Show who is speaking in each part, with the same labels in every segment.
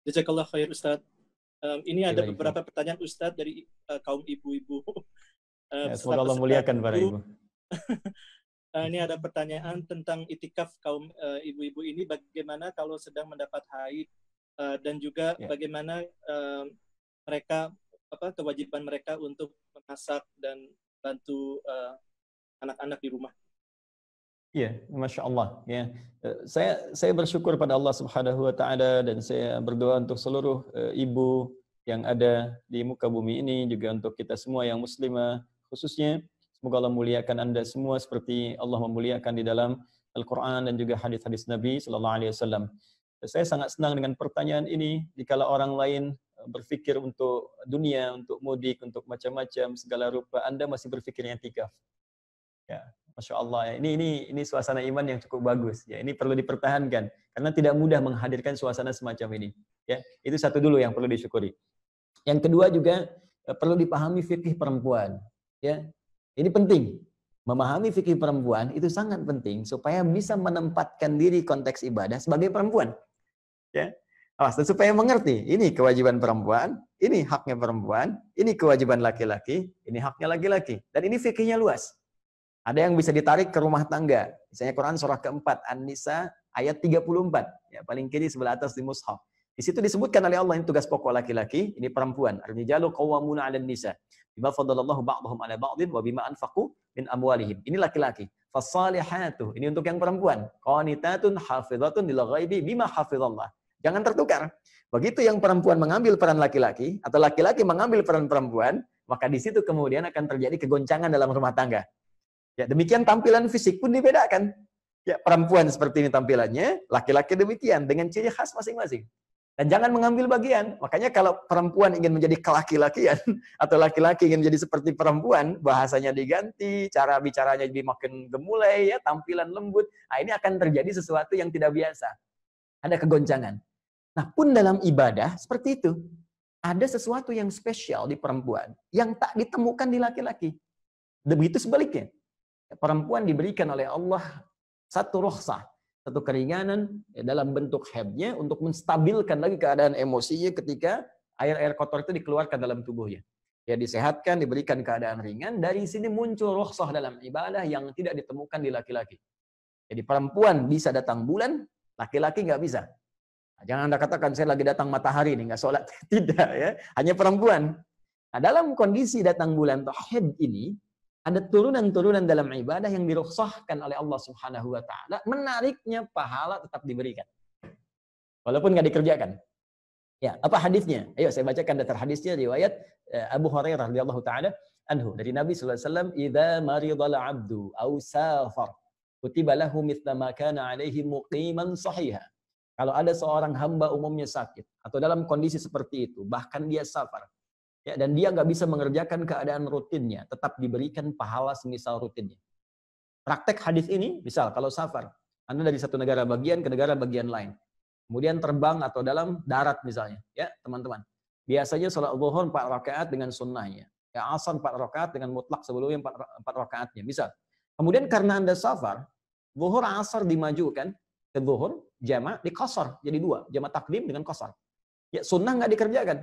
Speaker 1: Jazakallah khair Ustadz. Ini ada
Speaker 2: Baik.
Speaker 1: beberapa pertanyaan Ustadz dari kaum ibu-ibu.
Speaker 2: Semoga Allah muliakan para ibu.
Speaker 1: Ini ada pertanyaan tentang itikaf kaum ibu-ibu ini, bagaimana kalau sedang mendapat haid, dan juga bagaimana mereka, kewajiban mereka untuk memasak dan bantu anak-anak di rumah.
Speaker 2: Iya, Masya Allah. Ya. Saya bersyukur pada Allah Subhanahu Wa Taala dan saya berdoa untuk seluruh ibu yang ada di muka bumi ini, juga untuk kita semua yang muslimah khususnya. Semoga Allah muliakan Anda semua seperti Allah memuliakan di dalam Al-Quran dan juga hadis-hadis Nabi Sallallahu Alaihi Wasallam. Saya sangat senang dengan pertanyaan ini. Jikalau orang lain berpikir untuk dunia, untuk mudik, untuk macam-macam segala rupa, Anda masih berpikir i'tikaf. Ya, Masya Allah. Ya. Ini suasana iman yang cukup bagus. Ya, ini perlu dipertahankan karena tidak mudah menghadirkan suasana semacam ini. Ya, itu satu dulu yang perlu disyukuri. Yang kedua juga perlu dipahami fikih perempuan. Ya, ini penting. Memahami fikih perempuan itu sangat penting supaya bisa menempatkan diri konteks ibadah sebagai perempuan. Ya, supaya mengerti ini kewajiban perempuan, ini haknya perempuan, ini kewajiban laki-laki, ini haknya laki-laki. Dan ini fikihnya luas. Ada yang bisa ditarik ke rumah tangga. Misalnya Quran surah keempat, An-Nisa ayat 34. Ya, paling kiri sebelah atas di mushaf. Di situ disebutkan oleh Allah ini tugas pokok laki-laki, ini perempuan. Ar-rijalu qawwamuna 'alan nisa. Bima faddalallahu ba'dahum 'ala ba'din wa bima anfaqu min amwalihim. Ini laki-laki. Fasalihatu, ini untuk yang perempuan. Qanitatun hafizatun lil ghaibi bima hafizallah. Jangan tertukar. Begitu yang perempuan mengambil peran laki-laki atau laki-laki mengambil peran perempuan, maka di situ kemudian akan terjadi kegoncangan dalam rumah tangga. Ya, demikian tampilan fisik pun dibedakan. Ya, perempuan seperti ini tampilannya, laki-laki demikian dengan ciri khas masing-masing. Dan jangan mengambil bagian. Makanya kalau perempuan ingin menjadi kelaki-lakian atau laki-laki ingin menjadi seperti perempuan, bahasanya diganti, cara bicaranya jadi makin gemulai, ya, tampilan lembut. Nah, ini akan terjadi sesuatu yang tidak biasa. Ada kegoncangan. Nah, pun dalam ibadah seperti itu. Ada sesuatu yang spesial di perempuan yang tak ditemukan di laki-laki. Begitu sebaliknya. Perempuan diberikan oleh Allah satu rukhsah, satu keringanan dalam bentuk haidnya untuk menstabilkan lagi keadaan emosinya ketika air-air kotor itu dikeluarkan dalam tubuhnya. Ya, disehatkan, diberikan keadaan ringan. Dari sini muncul rukhsah dalam ibadah yang tidak ditemukan di laki-laki. Jadi perempuan bisa datang bulan, laki-laki nggak bisa. Nah, jangan Anda katakan saya lagi datang matahari nih nggak sholat. Tidak, ya, hanya perempuan. Nah, dalam kondisi datang bulan haid ini ada turunan-turunan dalam ibadah yang dirukhsahkan oleh Allah Subhanahu Wa Taala. Menariknya pahala tetap diberikan, walaupun nggak dikerjakan. Ya, apa hadisnya? Ayo saya bacakan dasar hadisnya, riwayat Abu Hurairah radhiyallahu taala anhu dari Nabi sallallahu alaihi wasallam, "Idza maridal 'abdu aw safar, kutiba lahu mithla ma kana 'alaihi muqiman shahiha." Kalau ada seorang hamba umumnya sakit atau dalam kondisi seperti itu, bahkan dia safar, ya, dan dia nggak bisa mengerjakan keadaan rutinnya, tetap diberikan pahala semisal rutinnya. Praktek hadis ini, misal kalau safar, Anda dari satu negara bagian ke negara bagian lain, kemudian terbang atau dalam darat misalnya, ya teman-teman. Biasanya sholat zuhur 4 rakaat dengan sunnahnya, ya asar 4 rakaat dengan mutlak sebelumnya 4 rakaatnya, misal. Kemudian karena Anda safar, zuhur asar dimajukan ke zuhur, jama' diqasar jadi 2, jama' takdim dengan qasar. Ya sunnah nggak dikerjakan.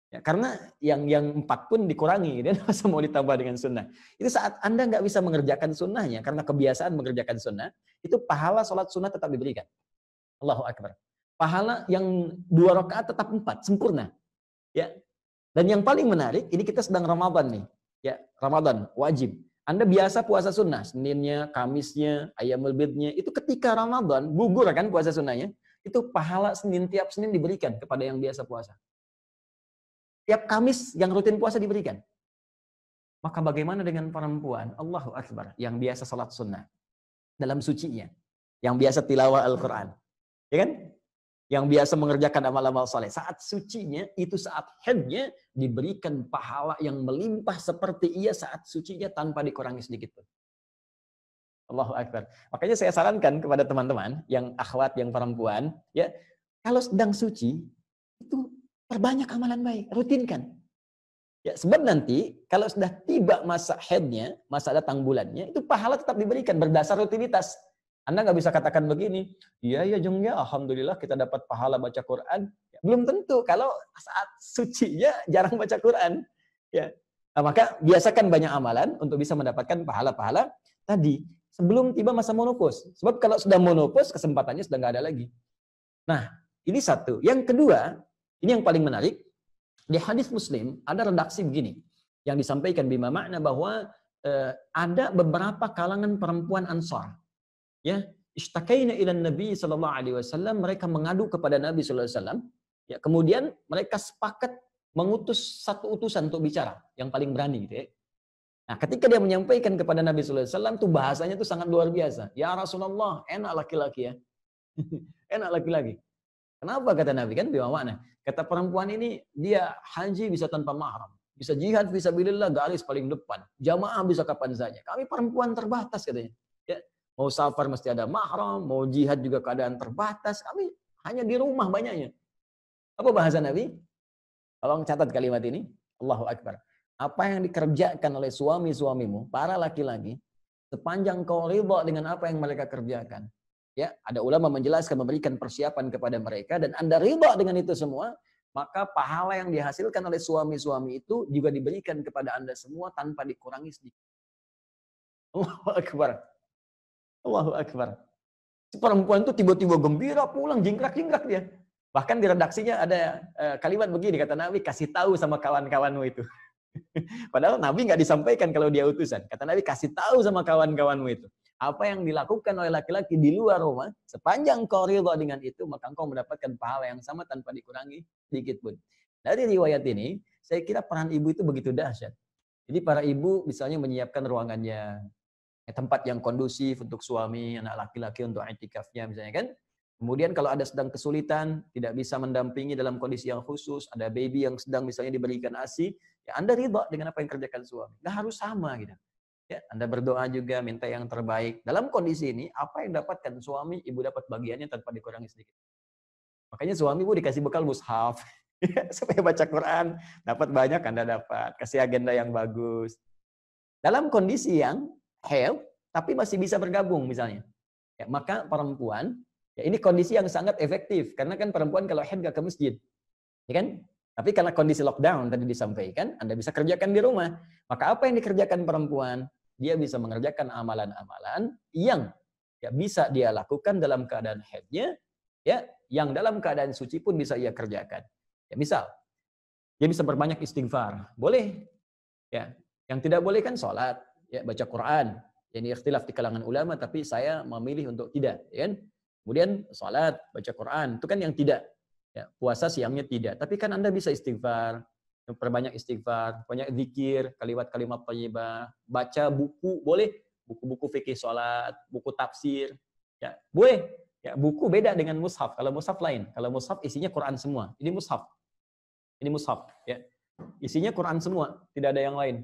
Speaker 2: Ya, karena yang 4 pun dikurangi, dan masa mau ditambah dengan sunnah. Itu saat Anda nggak bisa mengerjakan sunnahnya, karena kebiasaan mengerjakan sunnah, itu pahala sholat sunnah tetap diberikan. Allahu Akbar. Pahala yang 2 rakaat tetap 4, sempurna. Ya. Dan yang paling menarik, ini kita sedang Ramadan nih. Ya, Ramadan, wajib. Anda biasa puasa sunnah, Seninnya, Kamisnya, Ayyamul Bidnya, itu ketika Ramadan, gugur kan puasa sunnahnya, itu pahala tiap Senin diberikan kepada yang biasa puasa. Tiap Kamis yang rutin puasa diberikan. Maka bagaimana dengan perempuan? Allahu Akbar. Yang biasa salat sunnah. Dalam sucinya. Yang biasa tilawah Al-Quran. Ya kan? Yang biasa mengerjakan amal-amal saleh. Saat sucinya, itu saat haidnya, diberikan pahala yang melimpah seperti ia saat sucinya tanpa dikurangi sedikit pun. Allahu Akbar. Makanya saya sarankan kepada teman-teman, yang akhwat, yang perempuan, ya, kalau sedang suci, itu perbanyak amalan baik, rutinkan. Ya, sebab nanti kalau sudah tiba masa haidnya, masa datang bulannya, itu pahala tetap diberikan berdasar rutinitas. Anda nggak bisa katakan begini, iya ya Jung ya, alhamdulillah kita dapat pahala baca Quran, ya, Belum tentu kalau saat sucinya jarang baca Quran. Ya. Nah, maka biasakan banyak amalan untuk bisa mendapatkan pahala-pahala tadi sebelum tiba masa menopause. Sebab kalau sudah menopause kesempatannya sudah nggak ada lagi. Nah, ini satu. Yang kedua, ini yang paling menarik. Di hadis Muslim ada redaksi begini yang disampaikan bima makna bahwa ada beberapa kalangan perempuan Ansar, ya, ishtakaina ila Nabi sallallahu alaihi wasallam, mereka mengadu kepada Nabi sallallahu alaihi wasallam, ya, kemudian mereka sepakat mengutus satu utusan untuk bicara yang paling berani gitu ya. Nah, ketika dia menyampaikan kepada Nabi sallallahu alaihi wasallam tuh bahasanya tuh sangat luar biasa. Ya Rasulullah, enak laki-laki ya. Enak laki-laki. Kenapa kata Nabi kan? Bima makna. Kata perempuan ini dia haji bisa tanpa mahram, bisa jihad fisabilillah garis paling depan, jamaah bisa kapan saja. Kami perempuan terbatas katanya. Ya, mau safar mesti ada mahram, mau jihad juga keadaan terbatas. Kami hanya di rumah banyaknya. Apa bahasa Nabi? Tolong catat kalimat ini. Allahu Akbar. Apa yang dikerjakan oleh suami-suamimu, para laki-laki, sepanjang kau ridha dengan apa yang mereka kerjakan. Ya, ada ulama menjelaskan, memberikan persiapan kepada mereka, dan Anda ridha dengan itu semua, maka pahala yang dihasilkan oleh suami-suami itu juga diberikan kepada Anda semua tanpa dikurangi sedikit. Allahu Akbar. Allahu Akbar. Si perempuan itu tiba-tiba gembira, pulang jingkrak-jingkrak dia. Bahkan di redaksinya ada kalimat begini, kata Nabi, kasih tahu sama kawan-kawanmu itu. Padahal Nabi nggak disampaikan kalau dia utusan. Kata Nabi, kasih tahu sama kawan-kawanmu itu. Apa yang dilakukan oleh laki-laki di luar rumah, sepanjang kau ridha dengan itu, maka engkau mendapatkan pahala yang sama tanpa dikurangi sedikit pun. Dari riwayat ini, saya kira peran ibu itu begitu dahsyat. Jadi para ibu misalnya menyiapkan ruangannya, tempat yang kondusif untuk suami, anak laki-laki untuk i'tikafnya misalnya kan. Kemudian kalau ada sedang kesulitan, tidak bisa mendampingi dalam kondisi yang khusus, ada baby yang sedang misalnya diberikan ASI, ya Anda ridha dengan apa yang kerjakan suami. Nggak harus sama gitu. Ya, Anda berdoa juga, minta yang terbaik. Dalam kondisi ini, apa yang dapatkan suami, ibu dapat bagiannya tanpa dikurangi sedikit. Makanya suami ibu dikasih bekal mushaf, supaya baca Quran, dapat banyak Anda dapat. Kasih agenda yang bagus. Dalam kondisi yang haid, tapi masih bisa bergabung misalnya. Ya, maka perempuan, ya ini kondisi yang sangat efektif. Karena kan perempuan kalau haid nggak ke masjid. Ya kan? Tapi karena kondisi lockdown tadi disampaikan, Anda bisa kerjakan di rumah. Maka apa yang dikerjakan perempuan? Dia bisa mengerjakan amalan-amalan yang ya bisa dia lakukan dalam keadaan haidnya, ya, yang dalam keadaan suci pun bisa ia kerjakan. Ya, misal, dia bisa berbanyak istighfar. Boleh. Ya. Yang tidak boleh kan sholat, ya, baca Quran. Ini ikhtilaf di kalangan ulama, tapi saya memilih untuk tidak. Ya kan? Kemudian sholat, baca Quran, itu kan yang tidak. Ya, puasa siangnya tidak. Tapi kan Anda bisa istighfar, perbanyak istighfar, banyak zikir, kalimat-kalimat thayyibah, baca buku, boleh. Buku-buku fikih sholat, buku tafsir. Ya, boleh. Ya, buku beda dengan mushaf. Kalau mushaf lain. Kalau mushaf isinya Quran semua. Ini mushaf. Ini mushaf. Ya. Isinya Quran semua. Tidak ada yang lain.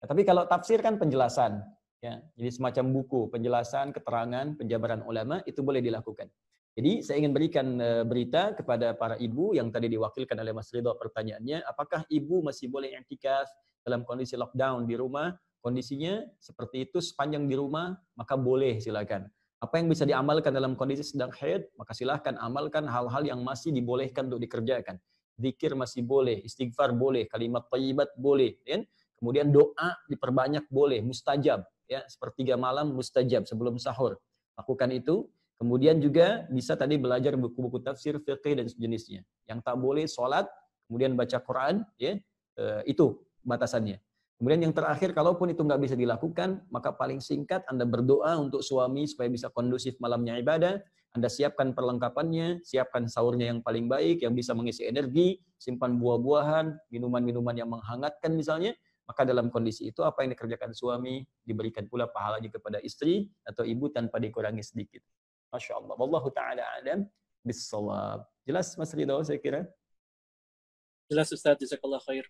Speaker 2: Ya, tapi kalau tafsir kan penjelasan. Ya, jadi semacam buku, penjelasan, keterangan, penjabaran ulama, itu boleh dilakukan. Jadi saya ingin berikan berita kepada para ibu yang tadi diwakilkan oleh Mas Ridho pertanyaannya, apakah ibu masih boleh i'tikaf dalam kondisi lockdown di rumah? Kondisinya seperti itu sepanjang di rumah, maka boleh silakan. Apa yang bisa diamalkan dalam kondisi sedang haid, maka silakan amalkan hal-hal yang masih dibolehkan untuk dikerjakan. Zikir masih boleh, istighfar boleh, kalimat thayyibat boleh, ya. Kemudian doa diperbanyak boleh, mustajab, ya, sepertiga malam mustajab sebelum sahur. Lakukan itu. Kemudian juga bisa tadi belajar buku-buku tafsir, fiqih dan sejenisnya. Yang tak boleh sholat, kemudian baca Quran, ya, itu batasannya. Kemudian yang terakhir, kalaupun itu nggak bisa dilakukan, maka paling singkat Anda berdoa untuk suami supaya bisa kondusif malamnya ibadah. Anda siapkan perlengkapannya, siapkan sahurnya yang paling baik, yang bisa mengisi energi, simpan buah-buahan, minuman-minuman yang menghangatkan misalnya. Maka dalam kondisi itu apa yang dikerjakan suami diberikan pula pahalanya kepada istri atau ibu tanpa dikurangi sedikit. Masya Allah. Wallahu ta'ala alam bis-shawab. Jelas Mas Ridho saya kira?
Speaker 1: Jelas Ustaz, jazakallah khair.